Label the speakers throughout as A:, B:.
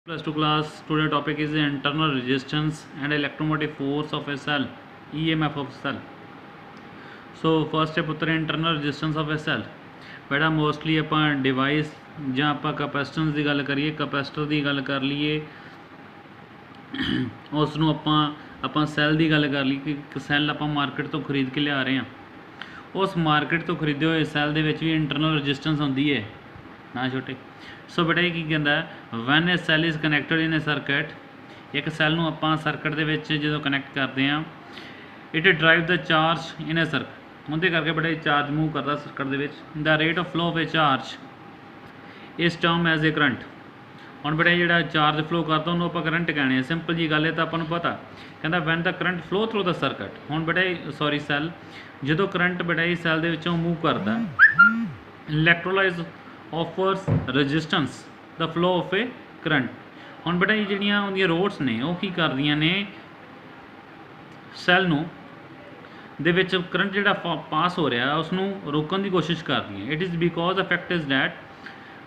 A: Plus 2 class. Today topic is the internal resistance and electromotive force of a cell, EMF of cell. So first है पुत्र internal resistance of a cell. बेटा mostly ਆਪਾਂ device ਜਾਂ ਆਪਾਂ capacitance ਦੀ ਗੱਲ ਕਰੀਏ, capacitor ਦੀ ਗੱਲ ਕਰ ਲਈਏ, ਉਸ ਨੂੰ ਆਪਾਂ ਸੈੱਲ ਦੀ ਗੱਲ ਕਰ ਲਈ ਕਿ ਇੱਕ ਸੈੱਲ ਆਪਾਂ ਮਾਰਕੀਟ ਤੋਂ ਖਰੀਦ ਕੇ ਲਿਆ ਰਹੇ ਹਾਂ। ਉਸ ਮਾਰਕੀਟ ਤੋਂ ਖਰੀਦੇ ਹੋਏ ਸੈੱਲ ਦੇ ਵਿੱਚ ਵੀ ਇੰਟਰਨਲ ਰੈਜ਼ਿਸਟੈਂਸ ਹੁੰਦੀ ਹੈ ਨਾ ਛੋਟੇ। ਸੋ ਬੇਟਾ ਇਹ ਕੀ ਕਹਿੰਦਾ, when a cell is connected in a circuit, ਇੱਕ ਸੈੱਲ ਨੂੰ ਆਪਾਂ ਸਰਕਟ ਦੇ ਵਿੱਚ ਜਦੋਂ ਕਨੈਕਟ ਕਰਦੇ ਹਾਂ, it drive the charge in a circuit, ਉਹਦੇ ਕਰਕੇ ਬੇਟਾ ਚਾਰਜ ਮੂਵ ਕਰਦਾ ਸਰਕਟ ਦੇ ਵਿੱਚ। The rate of flow of a charge is term as a current. ਹੁਣ ਬੇਟਾ ਜਿਹੜਾ ਚਾਰਜ ਫਲੋ ਕਰਦਾ ਉਹਨੂੰ ਆਪਾਂ ਕਰੰਟ ਕਹਿੰਦੇ ਆ। ਸਿੰਪਲ ਜੀ ਗੱਲ ਹੈ ਤਾਂ ਆਪਾਂ ਨੂੰ ਪਤਾ, ਕਹਿੰਦਾ van the current flow through the circuit. ਹੁਣ ਬੇਟਾ ਸੌਰੀ ਸੈੱਲ, ਜਦੋਂ ਕਰੰਟ ਬੇਟਾ ਇਹ ਸੈੱਲ ਦੇ ਵਿੱਚੋਂ ਮੂਵ ਕਰਦਾ, electrolytes offers resistance the flow of a current. ਹੁਣ ਬੇਟਾ ਇਹ ਜਿਹੜੀਆਂ ਉਹਦੀਆਂ ਰੋਡਸ ਨੇ ਉਹ ਕੀ ਕਰਦੀਆਂ ਨੇ, ਸੈੱਲ ਨੂੰ ਦੇ ਵਿੱਚ ਕਰੰਟ ਜਿਹੜਾ ਪਾਸ ਹੋ ਰਿਹਾ ਉਸ ਨੂੰ ਰੋਕਣ ਦੀ ਕੋਸ਼ਿਸ਼ ਕਰਦੀਆਂ। It is because the fact is that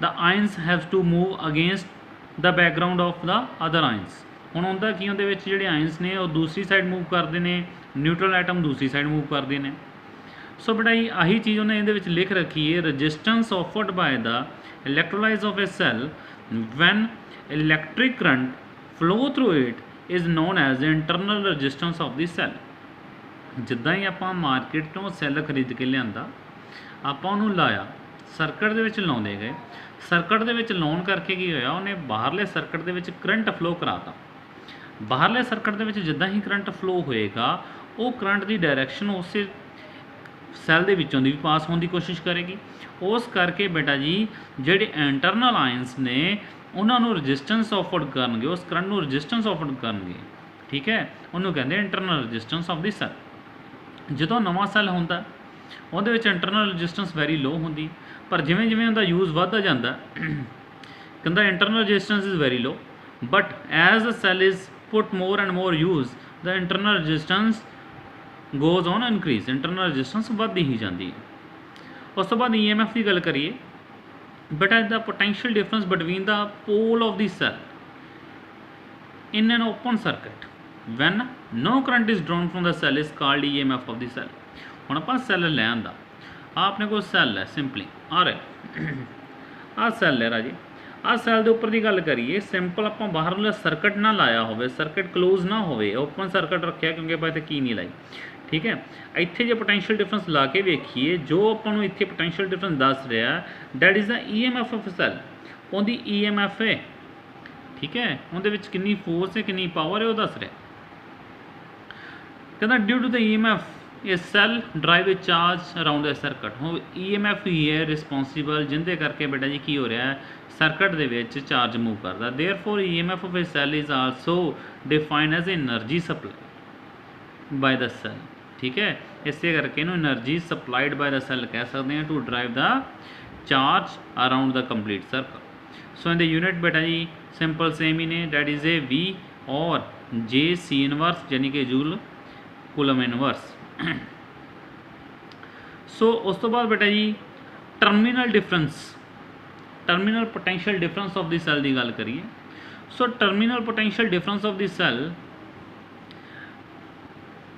A: the ions have to move against the background of the other ions. ਹੁਣ ਹੁੰਦਾ ਕੀ, ਉਹਦੇ ਵਿੱਚ ਜਿਹੜੇ ਆਇਨਸ ਨੇ ਉਹ ਦੂਸਰੀ ਸਾਈਡ ਮੂਵ ਕਰਦੇ ਨੇ, ਨਿਊਟਰਲ ਐਟਮ ਦੂਸਰੀ ਸਾਈਡ ਮੂਵ ਕਰਦੇ ਨੇ। ਸੋ ਬੇਟਾ ਆਹੀ ਚੀਜ਼ ਉਹਨੇ ਇਹਦੇ ਵਿੱਚ ਲਿਖ ਰੱਖੀ ਹੈ, resistance offered by the electrolytes of a cell when electric current flow through it is known as internal resistance of the cell. ਜਿੱਦਾਂ ਹੀ ਆਪਾਂ ਮਾਰਕੀਟ ਤੋਂ ਸੈੱਲ ਖਰੀਦ ਕੇ ਲਿਆਂਦਾ, ਆਪਾਂ ਉਹਨੂੰ ਲਾਇਆ, ਸਰਕਟ ਦੇ ਵਿੱਚ ਲਾਉਂਦੇ ਗਏ, ਸਰਕਟ ਦੇ ਵਿੱਚ ਲਾਉਣ ਕਰਕੇ ਕੀ ਹੋਇਆ, ਉਹਨੇ ਬਾਹਰਲੇ ਸਰਕਟ ਦੇ ਵਿੱਚ ਕਰੰਟ ਫਲੋ ਕਰਾਤਾ। ਬਾਹਰਲੇ ਸਰਕਟ ਦੇ ਵਿੱਚ ਜਿੱਦਾਂ ਹੀ ਕਰੰਟ ਫਲੋ ਹੋਏਗਾ, ਉਹ ਕਰੰਟ ਦੀ ਡਾਇਰੈਕਸ਼ਨ ਉਸੇ ਸੈੱਲ ਦੇ ਵਿੱਚੋਂ ਦੀ ਵੀ ਪਾਸ ਹੋਣ ਦੀ ਕੋਸ਼ਿਸ਼ ਕਰੇਗੀ। ਉਸ ਕਰਕੇ ਬੇਟਾ ਜੀ ਜਿਹੜੇ ਇੰਟਰਨਲ ਆਇਨਸ ਨੇ ਉਹਨਾਂ ਨੂੰ ਰੈਜ਼ਿਸਟੈਂਸ ਆਫਰਡ ਕਰਨਗੇ, ਉਸ ਕਰੰਟ ਨੂੰ ਰੈਜ਼ਿਸਟੈਂਸ ਆਫਰਡ ਕਰਨਗੇ। ਠੀਕ ਹੈ, ਉਹਨੂੰ ਕਹਿੰਦੇ internal resistance of the cell. ਜਦੋਂ ਨਵਾਂ ਸੈੱਲ ਹੁੰਦਾ ਉਹਦੇ ਵਿੱਚ ਇੰਟਰਨਲ ਰੈਜ਼ਿਸਟੈਂਸ ਵੈਰੀ ਲੋ ਹੁੰਦੀ, ਪਰ ਜਿਵੇਂ ਜਿਵੇਂ ਉਹਦਾ ਯੂਜ਼ ਵੱਧਦਾ ਜਾਂਦਾ, ਕਹਿੰਦਾ internal resistance is very low, but as the cell is put more and more use the internal resistance goes on increase, internal resistance ਵੱਧਦੀ ਹੀ ਜਾਂਦੀ ਹੈ। ਉਸ ਤੋਂ ਬਾਅਦ EMF ਦੀ ਗੱਲ ਕਰੀਏ, but at the potential difference between the pole of the cell in an open circuit when no current is drawn from the cell is called EMF of the cell। ਹੁਣ ਆਪਾਂ ਸੈੱਲ ਲੈ ਆਂਦਾ, ਆਪਣੇ ਕੋਲ cell ਹੈ, simply ਆ ਰਿਹਾ ਆਹ ਸੈੱਲ ਹੈ ਰਾਜੇ। ਆਹ ਸੈੱਲ ਦੇ ਉੱਪਰ ਦੀ ਗੱਲ ਕਰੀਏ, ਸਿੰਪਲ ਆਪਾਂ ਬਾਹਰਲਾ ਸਰਕਟ ਨਾ ਲਾਇਆ ਹੋਵੇ, ਸਰਕਟ ਕਲੋਜ਼ ਨਾ ਹੋਵੇ, ਓਪਨ ਸਰਕਟ ਰੱਖਿਆ ਕਿਉਂਕਿ ਆਪਾਂ ਇੱਥੇ ਕੀ ਨਹੀਂ ਲਾਈ। ਠੀਕ ਹੈ, ਇੱਥੇ ਜੇ ਪੋਟੈਂਸ਼ੀਅਲ ਡਿਫਰੈਂਸ ਲਾ ਕੇ ਵੇਖੀਏ, ਜੋ ਆਪਾਂ ਨੂੰ ਇੱਥੇ ਪੋਟੈਂਸ਼ੀਅਲ ਡਿਫਰੈਂਸ ਦੱਸ ਰਿਹਾ, that is the EMF of cell, ਉਹਦੀ EMF ਹੈ। ਠੀਕ ਹੈ, ਉਹਦੇ ਵਿੱਚ ਕਿੰਨੀ ਫੋਰਸ ਹੈ, ਕਿੰਨੀ ਪਾਵਰ ਹੈ, ਉਹ ਦੱਸ ਰਿਹਾ। ਕਹਿੰਦਾ ਡਿਊ ਟੂ ਦ EMF ਇਹ ਸੈੱਲ ਡਰਾਈਵ ਏ ਚਾਰਜ ਅਰਾਊਂਡ ਏ ਸਰਕਟ। ਹੁਣ EMF ਹੀ ਹੈ ਰਿਸਪੋਂਸੀਬਲ ਜਿਹਦੇ ਕਰਕੇ ਬੇਟਾ ਜੀ ਕੀ ਹੋ ਰਿਹਾ, ਸਰਕਟ ਦੇ ਵਿੱਚ ਚਾਰਜ ਮੂਵ ਕਰਦਾ। ਦੇਅਰਫੋਰ EMF of a cell is also defined as energy supply ਬਾय the cell. ਠੀਕ ਹੈ, ਇਸੇ ਕਰਕੇ ਇਹਨੂੰ એનર્ਜੀ ਸਪਲਾਈਡ ਬਾय ਦ ਸੈੱਲ ਕਹਿ ਸਕਦੇ ਹਾਂ, to drive the charge around the complete circle. So ਇਹਦੇ ਯੂਨਿਟ ਬੇਟਾ ਜੀ ਸਿੰਪਲ ਸੇਮ ਹੀ ਨੇ, that is a V or JC inverse, ਯਾਨੀ ਕਿ ਜੂਲ ਕੂਲਮ ਇਨਵਰਸ। ਸੋ ਉਸ ਤੋਂ ਬਾਅਦ ਬੇਟਾ ਜੀ terminal difference, terminal potential difference of the cell ਦੀ ਗੱਲ ਕਰੀਏ। So terminal potential difference of the cell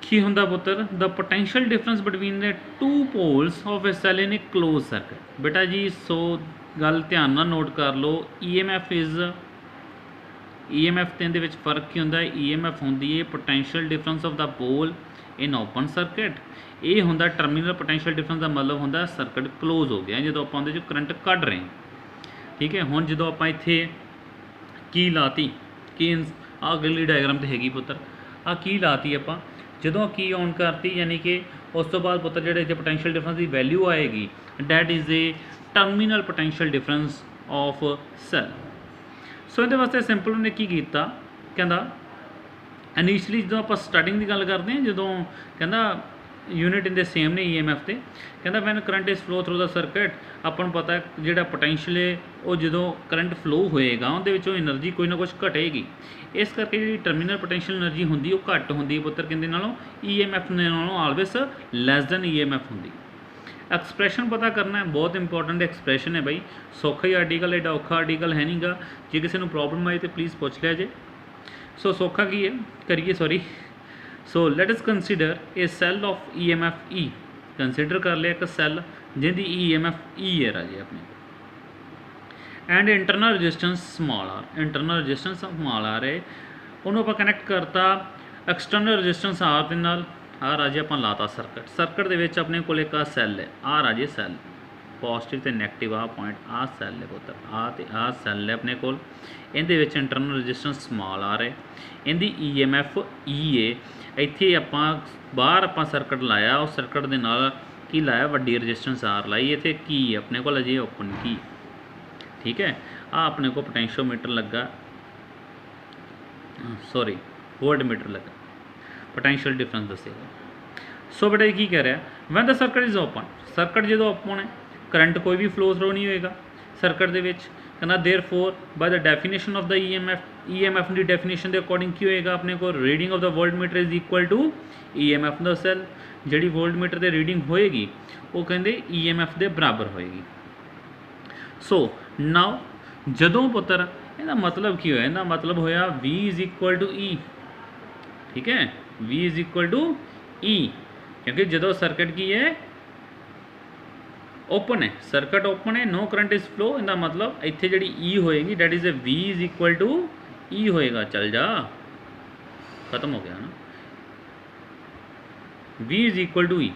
A: ਕੀ ਹੁੰਦਾ ਪੁੱਤਰ, the potential difference between the two poles of a cell in a close circuit. ਬੇਟਾ ਜੀ ਸੋ ਗੱਲ ਧਿਆਨ ਨਾਲ ਨੋਟ ਕਰ ਲਓ, EMF ਤੇ ਇਹਦੇ ਵਿੱਚ ਫਰਕ ਕੀ ਹੁੰਦਾ ਹੈ, EMF ਹੁੰਦੀ ਹੈ potential difference of the pole in open circuit. ਇਹ ਹੁੰਦਾ ਟਰਮੀਨਲ ਪੋਟੈਂਸ਼ੀਅਲ ਡਿਫਰੈਂਸ ਦਾ ਮਤਲਬ ਹੁੰਦਾ ਸਰਕਟ ਕਲੋਜ਼ ਹੋ ਗਿਆ, ਜਦੋਂ ਆਪਾਂ ਉਹਦੇ 'ਚੋਂ ਕਰੰਟ ਕੱਢ ਰਹੇ ਹਾਂ। ਠੀਕ ਹੈ, ਹੁਣ ਜਦੋਂ ਆਪਾਂ ਇੱਥੇ ਕੀ ਲਾਤੀ, ਕੀ ਆਹ ਅਗਲੀ ਡਾਇਗਰਾਮ ਤੇ ਹੈਗੀ ਪੁੱਤਰ, ਆਹ ਕੀ ਲਾਤੀ ਆਪਾਂ, ਜਦੋਂ ਕੀ ਔਨ ਕਰਤੀ, ਯਾਨੀ ਕਿ ਉਸ ਤੋਂ ਬਾਅਦ ਪੁੱਤਰ ਜਿਹੜੇ ਇੱਥੇ ਪੋਟੈਂਸ਼ੀਅਲ ਡਿਫਰੈਂਸ ਦੀ ਵੈਲਿਊ ਆਏਗੀ, that is a terminal potential difference of cell. So ਇਹਦੇ ਵਾਸਤੇ ਸਿੰਪਲ ਉਹਨੇ ਕੀ ਕੀਤਾ, ਕਹਿੰਦਾ ਇਨੀਸ਼ੀਅਲੀ ਜਦੋਂ ਆਪਾਂ ਸਟਾਰਟਿੰਗ ਦੀ ਗੱਲ ਕਰਦੇ ਹਾਂ, ਜਦੋਂ ਕਹਿੰਦਾ ਯੂਨਿਟ ਇਹਦੇ ਸੇਮ ਨੇ EMF ਤੇ, ਕਹਿੰਦਾ when current is flow through the circuit, ਆਪਾਂ ਨੂੰ ਪਤਾ ਜਿਹੜਾ ਪੋਟੈਂਸ਼ੀਅਲ ਹੈ ਉਹ ਜਦੋਂ ਕਰੰਟ ਫਲੋ ਹੋਏਗਾ ਉਹਦੇ ਵਿੱਚੋਂ એનર્ਜੀ ਕੋਈ ਨਾ ਕੁਛ ਘਟੇਗੀ। ਇਸ ਕਰਕੇ ਜਿਹੜੀ ਟਰਮੀਨਲ ਪੋਟੈਂਸ਼ੀਅਲ એનર્ਜੀ ਹੁੰਦੀ ਉਹ ਘੱਟ ਹੁੰਦੀ ਹੈ ਪੁੱਤਰ, ਕਿੰਦੇ ਨਾਲੋਂ, EMF ਦੇ ਨਾਲੋਂ ਆਲਵੇਸ ਲੈਸ ਦੈਨ EMF ਹੁੰਦੀ। एक्सप्रैशन पता करना है, बहुत इंपॉर्टेंट एक्सप्रैशन है भाई, सौखा ही आर्टिकल एडा औखा आर्टिकल है नहीं गा। जे किसी को प्रॉब्लम आई तो प्लीज़ पूछ लिया जे। सो सौखा की है करिए, sorry. So let us consider a cell of EMF E, consider कर लिया एक सैल जिंदी EMF E है राजे अपने, and internal resistance small r, internal resistance small r है, उन्होंने आप कनैक्ट करता एक्सटर्नल रजिस्टेंस आर के नाल, आ राजे आप लाता सर्किट, सर्किट दे विच अपने कोल एक सैल है, आ राजे सैल पॉजिटिव तो नैगेटिव आ पॉइंट, आ सैल है पुत्र, आ सैल है अपने कोल, इहदे विच इंटरनल रजिस्टेंस स्मॉल आर है, इहदी EMF E है, इत्थे आपां बाहर आपां सर्किट लाया, उस सर्किट दे नाल की लाया वड्डी रजिस्टेंस आर लाई, इत्थे की अपने कोल अजे ओपन की, ठीक है। आ अपने को पोटेंशियोमीटर लगा, सॉरी वोल्ट मीटर लगा, पोटेंशियल डिफरेंस दसेगा। सो बेटा की कह रहा है, when the circuit is open, circuit जो ओपन है करंट कोई भी फ्लो थ्रो नहीं होएगा सर्किट दे विच, कहना therefore by the definition of the EMF की डेफिनेशन के अकॉर्डिंग की होएगा अपने को, reading of the voltmeter is equal to EMF the cell, जी वोल्ट मीटर की रीडिंग होएगी वो कहते EMF के बराबर होएगी। सो नाउ जदों पुत्र ਇਹਦਾ मतलब की होया, ਇਹਦਾ मतलब होया V is equal to E, ठीक है, V is equal to E, क्योंकि जदों सर्किट की है ओपन है, सर्किट ओपन है, नो करंट इज फ्लो, इसका मतलब इत्थे जी E होएगी that is a V is equal to E होएगा, चल जा खत्म हो गया ना, V is equal to E।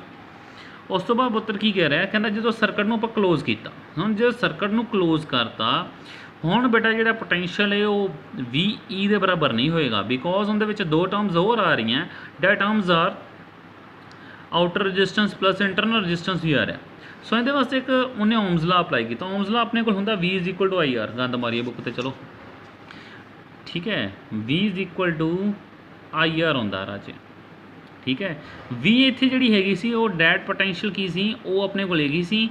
A: उस तो बाद पुत्र की कह रहा है, कहना जो सर्किट में आप क्लोज किया, हम जो सर्किट में क्लोज करता हुण बेटा जो पोटेंशियल है वो VE के बराबर नहीं होएगा, बिकॉज उनके दो टर्म्स होर आ रही हैं, that terms are outer resistance plus internal resistance भी आ रहा। सो ये वास्ते एक उन्हें ओम्स लॉ अप्लाई किया, ओम्स लॉ अपने को होंदा V is equal to IR, गंद मारिए बुक तो चलो, ठीक है, V is equal to IR होंदा राजे, ठीक है। V इत्थे जिहड़ी हैगी सी वो डैट पोटेंशियल की सी, वो अपने को हैगी सी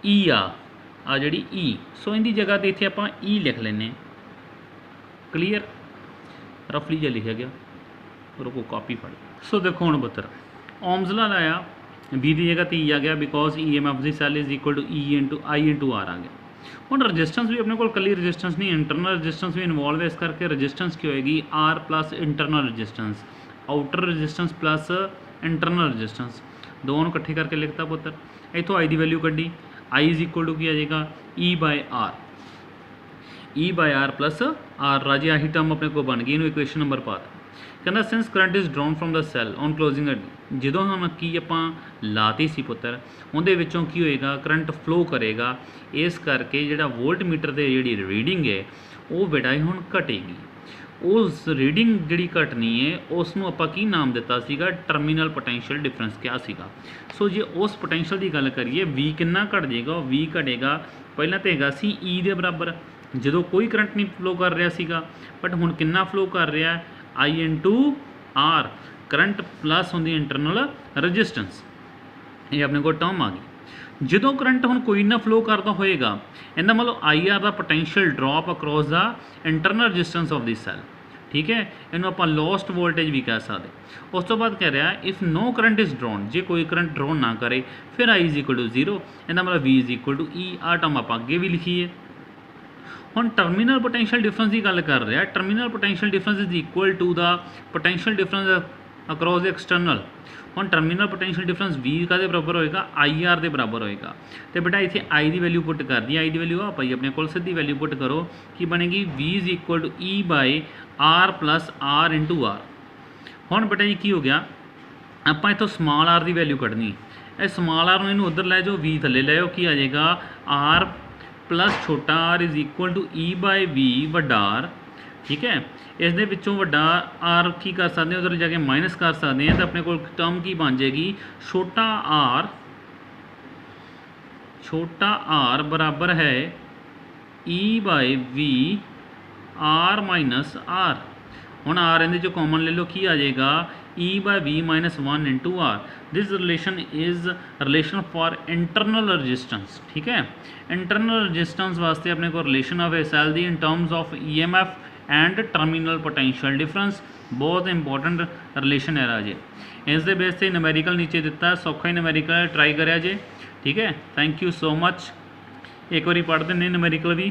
A: E आ जी E, सो इनकी जगह तो इत्थे आपां E लिख लेने, क्लीयर, रफली जिहा लिखा गया, रुको कॉपी फड़। सो देखो हुण पुत्र ओम्स लॉ लाया, V की जगह तो E आ गया, बिकॉज EMF दी cell is equal to I into R आ गया। हुण रजिस्टेंस भी अपने को कली रजिस्टेंस नहीं, इंटरनल रजिस्टेंस भी इन्वॉल्व है, इस करके रजिस्टेंस की होएगी R plus internal resistance, outer resistance plus internal resistance, दोनों इकट्ठे करके लिखता पुत्र, इतों I की वैल्यू कड्डी, I इज इक्वल टू की आ जाएगा E by R plus R, राजे आही टर्म अपने को बन गई, इन्हू इक्वेशन नंबर पाता। कहना since current is drawn from the cell on closing, जो हम की आपां लाती सी पुत्र उहदे विचों की होएगा करंट फ्लो करेगा, इस करके जिहड़ा वोल्ट मीटर की जिहड़ी रीडिंग है वो बेटा हुण घटेगी, उस रीडिंग जिहड़ी घटनी है उसनूं आपां की नाम दिता सीगा, टर्मिनल पोटेंशियल डिफरेंस क्या सीगा। सो जे उस पोटेंशियल की गल करिए V कितना घट जाएगा, V घटेगा पहला तो हैगा सी E के बराबर, जो कोई करंट नहीं फ्लो कर रहा सीगा, बट हुण कितना फ्लो कर रहा है I into R, current plus होंदी इंटरनल रजिस्टेंस, ये अपने को टर्म आ गई। जो करंट हुण कोई ना फ्लो करता होएगा, इहदा मतलब IR का potential drop across the internal resistance of this cell, ठीक है, इन्हों आप लॉस्ट वोल्टेज भी कह सकते। उस तो बाद कह रहा है if no current is drawn, जे कोई करंट ड्रॉन ना करे फिर I इज इक्वल टू 0, इहदा मतलब V is equal to E, आ टर्म आप अगे भी लिखी है। हुण टर्मिनल पोटेंशियल डिफरेंस की गल कर रहा है, terminal potential difference is equal to the potential difference across the external. हुण टर्मिनल पोटेंशियल डिफरेंस V का बराबर होएगा IR के बराबर होएगा, तो बेटा इत्थे I की वैल्यू पुट कर दी, I की वैल्यू आ पाई अपने को, सीधी वैल्यू पुट करो कि बनेगी V is equal to E by R plus R into R। हुण बेटा जी की हो गया, आपां इत्थों स्मॉल r की वैल्यू कढ़नी, ये स्मॉल r नूं उधर लै जाओ, V थले लै आओ, की आ जाएगा R प्लस छोटा r is equal to E by V वड्डा R, ठीक है। इस दे विचों वड्डा R की कर सकते हैं, उधर जाके माइनस कर सकते हैं, तो अपने को टर्म की बन जाएगी छोटा r बराबर है E by V R minus R। हुण R इहदे चों कॉमन ले लो, की आ जाएगा E by V minus 1 into R। This relation is relation for internal resistance, ठीक है। इंटरनल रजिस्टेंस वास्ते अपने को रिलेशन ऑफ ए सैल दी in terms of EMF and terminal potential difference, बहुत इंपॉर्टेंट रिलेशन है राजे। इस दे बेस से न्यूमेरिकल नीचे दिता है, सौखा ही न्यूमेरिकल ट्राई करिया जे, ठीक है। Thank you so much. एक बारी पढ़ दें न्यूमेरिकल भी।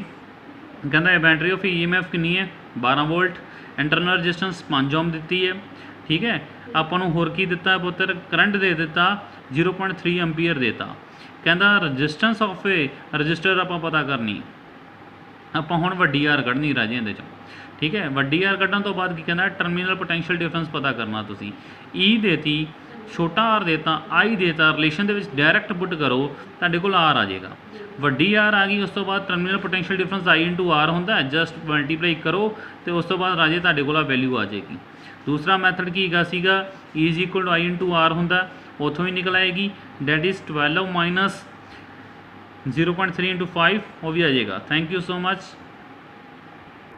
A: कहता बैटरी ऑफ EMF कितनी है 12 वोल्ट, इंटरनल रजिस्टेंस 5 ओम दी है, ठीक है। ਆਪਾਂ ਨੂੰ ਹੋਰ ਕੀ ਦਿੱਤਾ ਪੁੱਤਰ, करंट दे ਦਿੱਤਾ 0.3 एम्पीयर देता। कहता रजिस्टेंस ऑफ ए रजिस्टर ਆਪਾਂ पता करनी, ਆਪਾਂ ਹੁਣ ਵੱਡੀ ਆਰ ਕੱਢਣੀ ਰਾਜੇ ਇਹਦੇ ਚੋਂ, ठीक है। ਵੱਡੀ ਆਰ ਕੱਢਣ ਤੋਂ ਬਾਅਦ ਕੀ ਕਹਿੰਦਾ ਟਰਮੀਨਲ पोटेंशियल डिफरेंस पता करना ਤੁਸੀਂ। E देती, छोटा आर देता, आई देता, रिलेशन ਦੇ ਵਿੱਚ डायरैक्ट पुट करो ਤੁਹਾਡੇ ਕੋਲ आर आ जाएगा। ਵੱਡੀ आर आ गई, उस तो बाद terminal potential difference I into r होंगे, जस्ट मल्टीप्लाई करो तो उस तो बाद राजे ਤੁਹਾਡੇ ਕੋਲ वैल्यू आ जाएगी। दूसरा मैथड की सीगा E is equal to I into r होंगे, उतों ही निकल आएगी, डैट इज़ 12 माइनस 0.3 इंटू 5 वो भी आ जाएगा। Thank you so much.